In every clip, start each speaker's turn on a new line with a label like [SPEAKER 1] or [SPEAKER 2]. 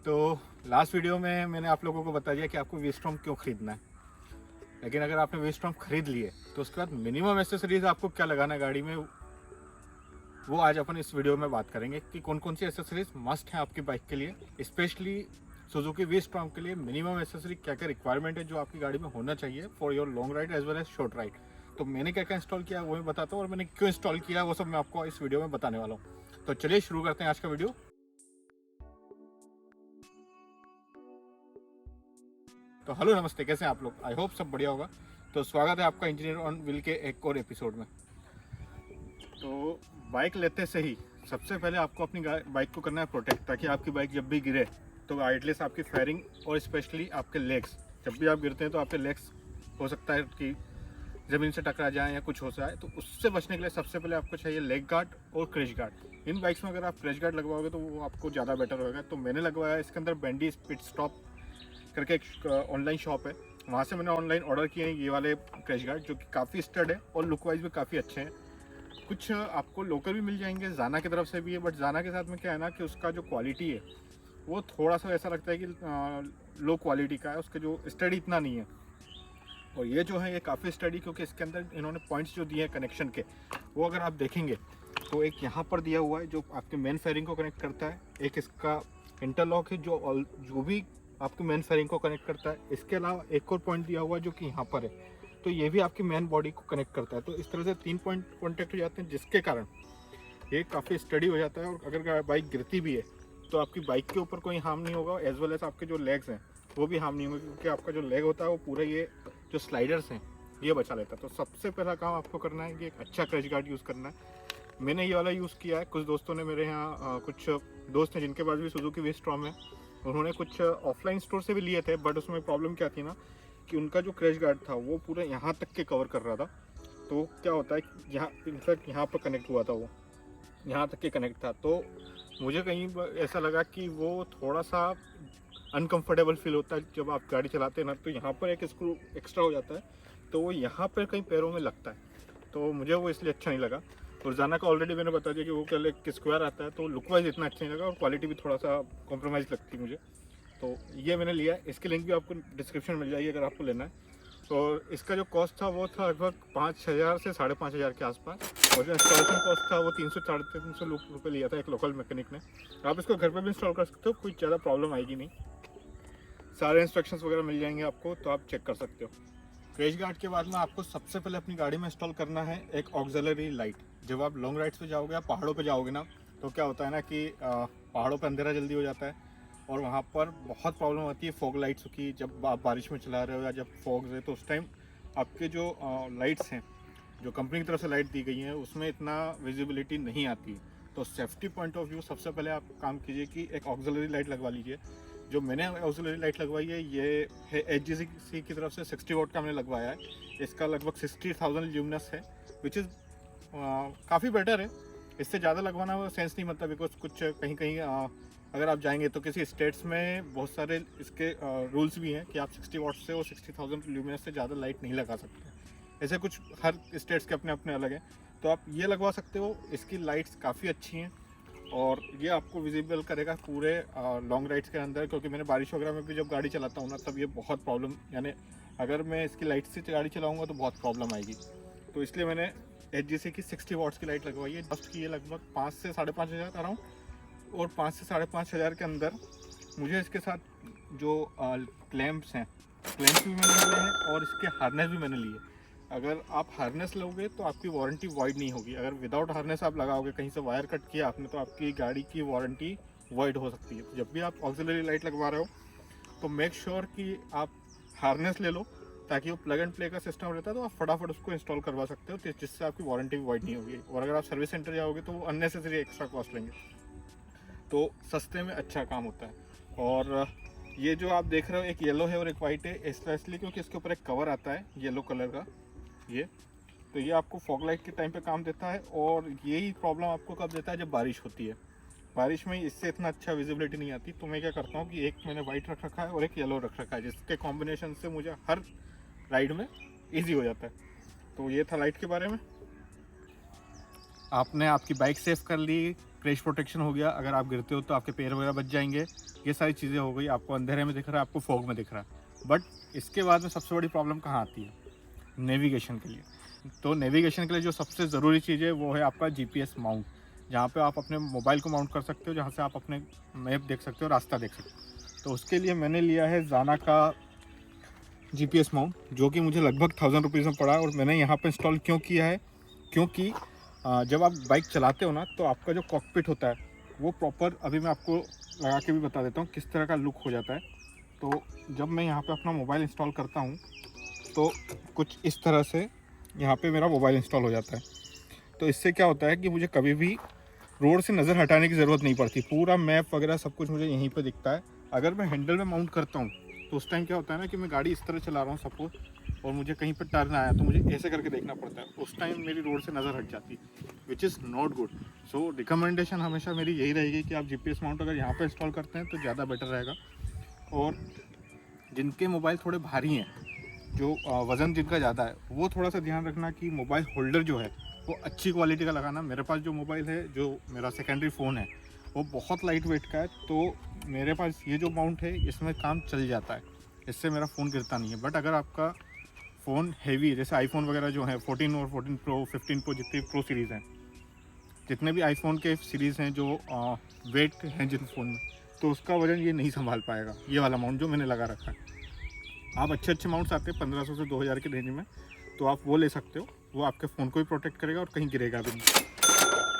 [SPEAKER 1] तो last video में मैंने आप लोगों को बता दिया कि आपको वी-स्टॉर्म क्यों खरीदना है। लेकिन अगर आपने वी-स्टॉर्म खरीद लिए तो उसके बाद मिनिमम एक्सेसरीज आपको क्या लगाना है गाड़ी में, वो आज अपन इस वीडियो में बात करेंगे कि कौन कौन सी एक्सेसरीज मस्ट है आपकी बाइक के लिए। स्पेशली सुजुकी वी-स्टॉर्म के लिए मिनिमम एक्सेसरी क्या क्या रिक्वायरमेंट है जो आपकी गाड़ी में होना चाहिए for your long ride as well as short ride. तो मैंने क्या क्या इंस्टॉल किया वो मैं बताता हूँ, और मैंने क्यों इंस्टॉल किया वो सब मैं आपको इस वीडियो में बताने वाला हूँ। तो चलिए शुरू करते हैं आज का वीडियो। तो हेलो नमस्ते, कैसे हैं आप लोग? आई होप सब बढ़िया होगा। तो स्वागत है आपका इंजीनियर ऑन व्हील के एक और एपिसोड में। तो बाइक लेते से ही सबसे पहले आपको अपनी बाइक को करना है प्रोटेक्ट, ताकि आपकी बाइक जब भी गिरे तो एटलीस्ट आपकी फायरिंग और स्पेशली आपके लेग्स, जब भी आप गिरते हैं तो आपके लेग्स हो सकता है कि ज़मीन से टकरा जाए या कुछ हो जाए, तो उससे बचने के लिए सबसे पहले आपको चाहिए लेग गार्ड और क्रैश गार्ड। इन बाइक्स में अगर आप क्रैश गार्ड लगवाओगे तो वो आपको ज़्यादा बेटर होगा। तो मैंने लगवाया इसके अंदर बेंडी पिट स्टॉप करके एक ऑनलाइन शॉप है, वहाँ से मैंने ऑनलाइन ऑर्डर किए हैं ये वाले क्रैश गार्ड, जो कि काफ़ी स्टड है और लुक वाइज भी काफ़ी अच्छे हैं। कुछ आपको लोकल भी मिल जाएंगे, जाना की तरफ से भी है, बट जाना के साथ में क्या है ना कि उसका जो क्वालिटी है वो थोड़ा सा ऐसा लगता है कि लो क्वालिटी का है, उसके जो स्टडी इतना नहीं है। और ये जो है ये काफ़ी स्टडी, क्योंकि इसके अंदर इन्होंने पॉइंट्स जो दिए हैं कनेक्शन के, वो अगर आप देखेंगे तो एक यहाँ पर दिया हुआ है जो आपके मेन फेयरिंग को कनेक्ट करता है, एक इसका इंटरलॉक है जो भी आपके मेन फेयरिंग को कनेक्ट करता है। इसके अलावा एक और पॉइंट दिया हुआ है जो कि यहाँ पर है, तो ये भी आपकी मेन बॉडी को कनेक्ट करता है। तो इस तरह से 3 पॉइंट कॉन्टेक्ट हो जाते हैं, जिसके कारण ये काफ़ी स्टडी हो जाता है। और अगर बाइक गिरती भी है तो आपकी बाइक के ऊपर कोई हार्म नहीं होगा, एज वेल एज आपके जो लेग्स हैं वो भी हार्म नहीं होंगे, क्योंकि आपका जो लेग होता है वो पूरा ये जो स्लाइडर्स हैं ये बचा लेता है। तो सबसे पहला काम आपको करना है कि एक अच्छा क्रैश गार्ड यूज़ करना है। मैंने ये वाला यूज़ किया है, कुछ दोस्तों ने मेरे यहाँ कुछ दोस्त हैं जिनके पास भी सुजुकी वी-स्टॉर्म है, उन्होंने कुछ ऑफलाइन स्टोर से भी लिए थे, बट उसमें प्रॉब्लम क्या थी ना कि उनका जो क्रैश गार्ड था वो पूरा यहाँ तक के कवर कर रहा था। तो क्या होता है कि यहाँ इनफैक्ट यहाँ पर कनेक्ट हुआ था, वो यहाँ तक के कनेक्ट था। तो मुझे कहीं ऐसा लगा कि वो थोड़ा सा अनकंफर्टेबल फील होता है जब आप गाड़ी चलाते हैं ना, तो यहाँ पर एक स्क्रू एक्स्ट्रा हो जाता है, तो वो यहाँ पर कहीं पैरों में लगता है, तो मुझे वो इसलिए अच्छा नहीं लगा। और जाना का ऑलरेडी मैंने बता दिया कि वो कल एक स्क्वायर आता है, तो लुक वाइज इतना अच्छा नहीं लगा और क्वालिटी भी थोड़ा सा कॉम्प्रोमाइज़ लगती है मुझे। तो ये मैंने लिया है, इसकी लिंक भी आपको डिस्क्रिप्शन मिल जाएगी अगर आपको लेना है। और इसका जो कॉस्ट था वो था लगभग 5,000 से 5,500 के आसपास, और जो इंस्टॉलेशन कॉस्ट था वो 300 350 रुपये लिया था एक लोकल मैकेनिक ने। आप इसको घर पर भी इंस्टॉल कर सकते हो, कोई ज़्यादा प्रॉब्लम आएगी नहीं, सारे इंस्ट्रक्शंस वगैरह मिल जाएंगे आपको, तो आप चेक कर सकते हो। क्रैश गार्ड के बाद में आपको सबसे पहले अपनी गाड़ी में इंस्टॉल करना है एक ऑक्सिलरी लाइट। जब आप लॉन्ग राइड्स पे जाओगे या पहाड़ों पे जाओगे ना, तो क्या होता है ना कि पहाड़ों पे अंधेरा जल्दी हो जाता है और वहाँ पर बहुत प्रॉब्लम आती है फॉग लाइट्स की। जब आप बारिश में चला रहे हो या जब फॉग है तो उस टाइम आपके जो लाइट्स हैं, जो कंपनी की तरफ से लाइट दी गई हैं, उसमें इतना विजिबिलिटी नहीं आती है। तो सेफ्टी पॉइंट ऑफ व्यू सबसे पहले आप काम कीजिए कि एक ऑक्सिलरी लाइट लगवा लीजिए। जो मैंने ऑक्सिलरी लाइट लगवाई है ये है HGC की तरफ से 60 वॉट का मैंने लगवाया है। इसका लगभग 60,000 ल्यूमिनस है, विच इज़ काफ़ी बेटर है। इससे ज़्यादा लगवाना वो सेंस नहीं बनता, बिकॉज कुछ कहीं कहीं अगर आप जाएंगे तो किसी स्टेट्स में बहुत सारे इसके रूल्स भी हैं कि आप 60 वॉट से और 60,000 ल्यूमिनस से ज़्यादा लाइट नहीं लगा सकते। ऐसे कुछ हर स्टेट्स के अपने अपने अलग हैं, तो आप ये लगवा सकते हो। इसकी लाइट्स काफ़ी अच्छी हैं और ये आपको विजिबल करेगा पूरे लॉन्ग राइड्स के अंदर, क्योंकि मैंने बारिश वगैरह में भी जब गाड़ी चलाता हूँ ना, तब ये बहुत प्रॉब्लम, यानी अगर मैं इसकी लाइट से गाड़ी चलाऊँगा तो बहुत प्रॉब्लम आएगी। तो इसलिए मैंने HGC की 60 वॉट्स की लाइट लगवाई है। कॉस्ट की ये लगभग 5 से 5,500 का रहा हूँ, और 5 से 5,500 के अंदर मुझे इसके साथ जो क्लैम्प्स हैं, क्लैम्प्स भी मैंने लिए हैं और इसके हार्नेस भी मैंने लिए। अगर आप हार्नेस लोगे तो आपकी वारंटी वॉइड नहीं होगी। अगर विदाउट हार्नेस आप लगाओगे, कहीं से वायर कट किया आपने, तो आपकी गाड़ी की वारंटी वॉइड हो सकती है। तो जब भी आप ऑक्सिलरी लाइट लगवा रहे हो तो मेक श्योर कि आप हार्नेस ले लो, ताकि वो प्लग एंड प्ले का सिस्टम रहता है, तो आप फटाफट उसको इंस्टॉल करवा सकते हो, जिससे आपकी वारंटी वॉइड नहीं होगी। और अगर आप सर्विस सेंटर जाओगे तो वो अननेसेसरी एक्स्ट्रा कॉस्ट लेंगे, तो सस्ते में अच्छा काम होता है। और ये जो आप देख रहे हो एक येलो है और एक वाइट है, स्पेशली क्योंकि इसके ऊपर एक कवर आता है येलो कलर का, ये तो ये आपको फॉग लाइट के टाइम पे काम देता है। और यही प्रॉब्लम आपको कब देता है, जब बारिश होती है। बारिश में इससे इतना अच्छा विजिबिलिटी नहीं आती, तो मैं क्या करता हूँ कि एक मैंने वाइट रख रखा है और एक येलो रख रखा है, जिसके कॉम्बिनेशन से मुझे हर राइड में इजी हो जाता है। तो ये था लाइट के बारे में। आपने आपकी बाइक सेफ कर ली, क्रैश प्रोटेक्शन हो गया, अगर आप गिरते हो तो आपके पैर वगैरह बच जाएंगे, ये सारी चीज़ें हो गई। आपको अंधेरे में दिख रहा है, आपको फॉग में दिख रहा है। बट इसके बाद में सबसे बड़ी प्रॉब्लम कहाँ आती है? नेविगेशन के लिए। तो नेविगेशन के लिए जो सबसे ज़रूरी चीज़ है वो है आपका जीपीएस माउंट, जहाँ पे आप अपने मोबाइल को माउंट कर सकते हो, जहाँ से आप अपने मैप देख सकते हो, रास्ता देख सकते हो। तो उसके लिए मैंने लिया है जाना का जीपीएस माउंट, जो कि मुझे लगभग 1000 रुपीज़ में पड़ा। और मैंने यहाँ पे इंस्टॉल क्यों किया है? क्योंकि जब आप बाइक चलाते हो ना, तो आपका जो कॉकपिट होता है वो प्रॉपर, अभी मैं आपको लगा के भी बता देता हूँ किस तरह का लुक हो जाता है। तो जब मैं यहाँ पे अपना मोबाइल इंस्टॉल करता हूँ तो कुछ इस तरह से यहाँ पे मेरा मोबाइल इंस्टॉल हो जाता है। तो इससे क्या होता है कि मुझे कभी भी रोड से नज़र हटाने की ज़रूरत नहीं पड़ती, पूरा मैप वगैरह सब कुछ मुझे यहीं पे दिखता है। अगर मैं हैंडल में माउंट करता हूँ तो उस टाइम क्या होता है ना कि मैं गाड़ी इस तरह चला रहा हूँ सपोज, और मुझे कहीं पर टर्न आया तो मुझे ऐसे करके देखना पड़ता है, उस टाइम मेरी रोड से नज़र हट जाती है, which is not good. So recommendation हमेशा मेरी यही रहेगी कि आप जीपीएस माउंट अगर यहाँ पर इंस्टॉल करते हैं तो ज़्यादा बेटर रहेगा। और जिनके मोबाइल थोड़े भारी हैं, जो वज़न जिनका ज़्यादा है, वो थोड़ा सा ध्यान रखना कि मोबाइल होल्डर जो है वो अच्छी क्वालिटी का लगाना। मेरे पास जो मोबाइल है, जो मेरा सेकेंडरी फ़ोन है, वो बहुत लाइट वेट का है, तो मेरे पास ये जो माउंट है इसमें काम चल जाता है, इससे मेरा फ़ोन गिरता नहीं है। बट अगर आपका फ़ोन हैवी है, जैसे आईफोन वगैरह जो है 14 और 14 प्रो 15 प्रो, जितने प्रो सीरीज़ हैं, जितने भी आईफोन के सीरीज़ हैं जो वेट हैं जिन फ़ोन में, तो उसका वज़न ये नहीं संभाल पाएगा, ये वाला माउंट जो मैंने लगा रखा है। आप अच्छे माउंट्स आते हैं 1500 से 2000 के रेंज में, तो आप वो ले सकते हो, वो आपके फ़ोन को भी प्रोटेक्ट करेगा और कहीं गिरेगा भी नहीं।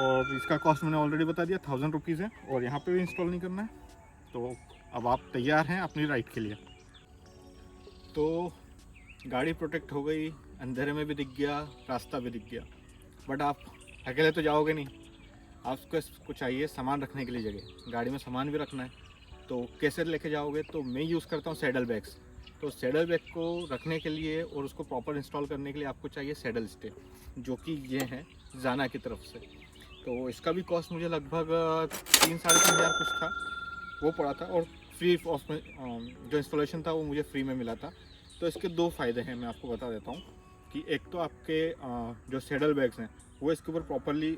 [SPEAKER 1] और इसका कॉस्ट मैंने ऑलरेडी बता दिया, 1000 रुपीज़ है, और यहाँ पे भी इंस्टॉल नहीं करना है। तो अब आप तैयार हैं अपनी राइड के लिए। तो गाड़ी प्रोटेक्ट हो गई, अंधेरे में भी दिख गया, रास्ता भी दिख गया। बट आप अकेले तो जाओगे नहीं, आपको चाहिए सामान रखने के लिए जगह, गाड़ी में सामान भी रखना है। तो कैसे लेके जाओगे? तो मैं यूज़ करता हूँ सैडल बैग्स। तो सैडल बैग को रखने के लिए और उसको प्रॉपर इंस्टॉल करने के लिए आपको चाहिए सैडल स्टे, जो कि ये हैं जाना की तरफ से। तो इसका भी कॉस्ट मुझे लगभग 3-3.5 कुछ था, वो पड़ा था, और फ्री ऑफ में जो इंस्टॉलेशन था वो मुझे फ्री में मिला था। तो इसके दो फ़ायदे हैं, मैं आपको बता देता हूँ कि एक तो आपके जो सैडल बैग्स हैं वो इसके ऊपर प्रॉपरली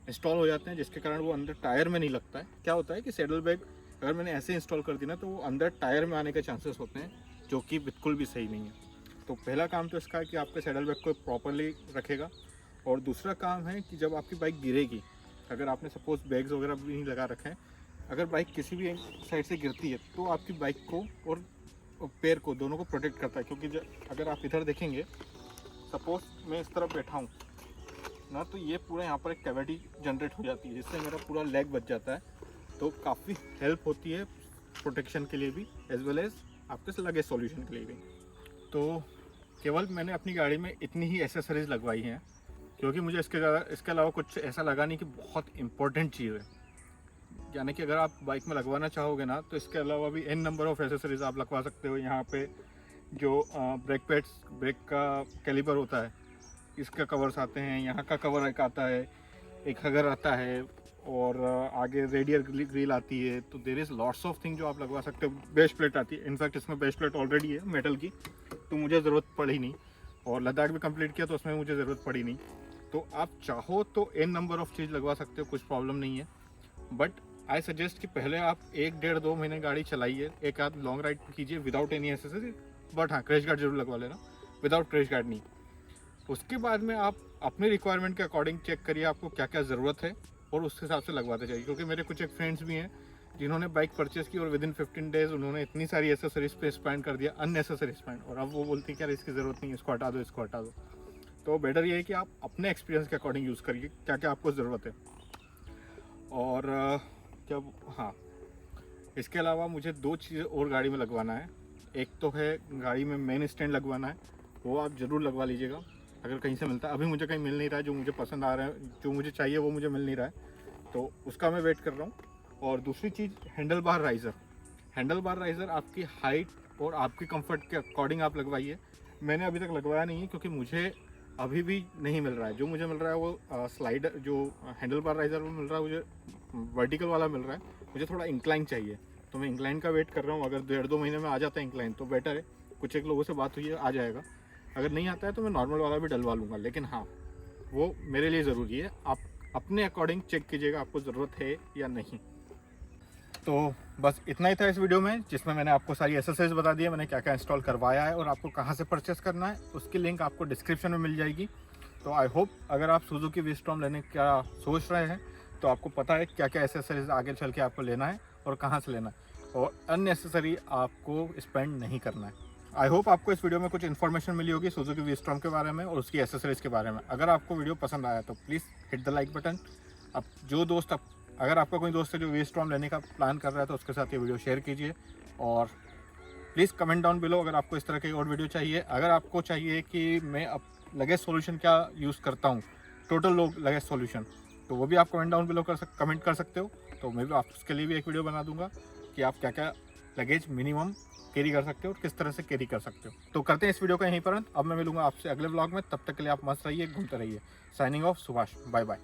[SPEAKER 1] इंस्टॉल हो जाते हैं, जिसके कारण वो अंदर टायर में नहीं लगता है। क्या होता है कि सैडल बैग अगर मैंने ऐसे इंस्टॉल कर दी ना, तो वो अंदर टायर में आने के चांसेस होते हैं, जो कि बिल्कुल भी सही नहीं है। तो पहला काम तो इसका है कि आपके सैडल बैग को प्रॉपरली रखेगा। और दूसरा काम है कि जब आपकी बाइक गिरेगी, अगर आपने सपोज बैग्स वगैरह भी नहीं लगा रखे हैं, अगर बाइक किसी भी साइड से गिरती है तो आपकी बाइक को और पैर को, दोनों को प्रोटेक्ट करता है। क्योंकि अगर आप इधर देखेंगे, सपोज मैं इस तरफ बैठा हूँ ना, तो ये पूरा यहाँ पर एक कैविटी जनरेट हो जाती है, जिससे मेरा पूरा लेग बच जाता है। तो काफ़ी हेल्प होती है प्रोटेक्शन के लिए भी, एज वेल एज आपके लगेज सॉल्यूशन के लिए भी। तो केवल मैंने अपनी गाड़ी में इतनी ही एसेसरीज लगवाई हैं, क्योंकि मुझे इसके अलावा कुछ ऐसा लगा नहीं कि बहुत इंपॉर्टेंट चीज़ है। यानी कि अगर आप बाइक में लगवाना चाहोगे ना, तो इसके अलावा भी n नंबर ऑफ़ एसेसरीज आप लगवा सकते हो। यहाँ पे जो ब्रेक पैड्स, ब्रेक का कैलिपर होता है, इसका कवर्स आते हैं, यहाँ का कवर एक आता है, एक हगर आता है, और आगे रेडियर ग्रिल आती है। तो there is lots of thing जो आप लगवा सकते हो। बेस प्लेट आती है, इनफैक्ट इसमें बेस प्लेट ऑलरेडी है मेटल की, तो मुझे ज़रूरत पड़ी नहीं। और लद्दाख भी कंप्लीट किया तो उसमें मुझे ज़रूरत पड़ी नहीं। तो आप चाहो तो n नंबर ऑफ़ चीज़ लगवा सकते हो, कुछ प्रॉब्लम नहीं है। बट आई सजेस्ट कि पहले आप 1-1.5-2 महीने गाड़ी चलाइए, एक आध लॉन्ग राइड कीजिए विदाउट एनी एसेसरी। बट हाँ, क्रैश गार्ड जरूर लगवा लेना, विदाउट क्रैश गार्ड नहीं। उसके बाद में आप अपने रिक्वायरमेंट के अकॉर्डिंग चेक करिए आपको क्या क्या ज़रूरत है, और उस हिसाब से लगवाते जाइए। क्योंकि मेरे कुछ एक फ्रेंड्स भी हैं जिन्होंने बाइक परचेज़ की और विद इन 15 डेज़ उन्होंने इतनी सारी एसेसरीज पे स्पेंड कर दिया, अननेसेसरी स्पेंड, और अब वो बोलती है कि यार इसकी ज़रूरत नहीं है, इसको हटा दो, इसको हटा दो। तो बेटर ये है कि आप अपने एक्सपीरियंस के अकॉर्डिंग यूज़ करिए क्या क्या आपको ज़रूरत है। और क्या, हाँ, इसके अलावा मुझे 2 चीज़ें और गाड़ी में लगवाना है। एक तो है गाड़ी में मेन स्टैंड लगवाना है, वो आप ज़रूर लगवा लीजिएगा अगर कहीं से मिलता है। अभी मुझे कहीं मिल नहीं रहा है जो मुझे पसंद आ रहा है, जो मुझे चाहिए वो मुझे मिल नहीं रहा है, तो उसका मैं वेट कर रहा हूँ। और दूसरी चीज़, handle bar riser. Handle bar riser आपकी हाइट और आपकी कंफर्ट के अकॉर्डिंग आप लगवाइए। मैंने अभी तक लगवाया नहीं है, क्योंकि मुझे अभी भी नहीं मिल रहा है। जो मुझे मिल रहा है वो स्लाइडर, जो हैंडल बार राइज़र वो मिल रहा है, मुझे वर्टिकल वाला मिल रहा है। मुझे थोड़ा इंक्लाइन चाहिए, तो मैं इंक्लाइन का वेट कर रहा हूँ। अगर 1.5-2 महीने में आ जाता है इंक्लाइन तो बेटर है। कुछ एक लोगों से बात हुई है, आ जाएगा। अगर नहीं आता है तो मैं नॉर्मल वाला भी डलवा लूँगा। लेकिन हाँ, वो मेरे लिए ज़रूरी है। आप अपने अकॉर्डिंग चेक कीजिएगा आपको ज़रूरत है या नहीं। तो बस इतना ही था इस वीडियो में, जिसमें मैंने आपको सारी एसेसरीज बता दी है, मैंने क्या क्या इंस्टॉल करवाया है और आपको कहाँ से परचेस करना है, उसकी लिंक आपको डिस्क्रिप्शन में मिल जाएगी। तो आई होप अगर आप सुजुकी वी-स्टॉर्म लेने का सोच रहे हैं तो आपको पता है क्या क्या एसेसरीज आगे चल के आपको लेना है और कहाँ से लेना है, और अननेसेसरी आपको स्पेंड नहीं करना है। आई होप आपको इस वीडियो में कुछ इन्फॉर्मेशन मिली होगी सुजुकी वी-स्टॉर्म के बारे में और उसकी एसेसरीज के बारे में। अगर आपको वीडियो पसंद आया तो please hit the like button. अब जो दोस्त अगर आपका कोई दोस्त है जो वी-स्टॉर्म लेने का प्लान कर रहा है तो उसके साथ ये वीडियो शेयर कीजिए, और प्लीज़ कमेंट डाउन बिलो अगर आपको इस तरह की और वीडियो चाहिए। अगर आपको चाहिए कि मैं अब लगेज सॉल्यूशन क्या यूज़ करता हूँ, टोटल लगेज सॉल्यूशन, तो वो भी आप कमेंट डाउन बिलो कमेंट कर सकते हो। तो मैं भी आप उसके लिए भी एक वीडियो बना दूंगा कि आप क्या क्या लगेज मिनिमम कैरी कर सकते हो और किस तरह से कैरी कर सकते हो। तो करते हैं इस वीडियो का यहीं पर अंत। अब मैं मिलूंगा आपसे अगले व्लॉग में, तब तक के लिए आप मस्त रहिए, घूमते रहिए। Signing off, Subhash, bye bye.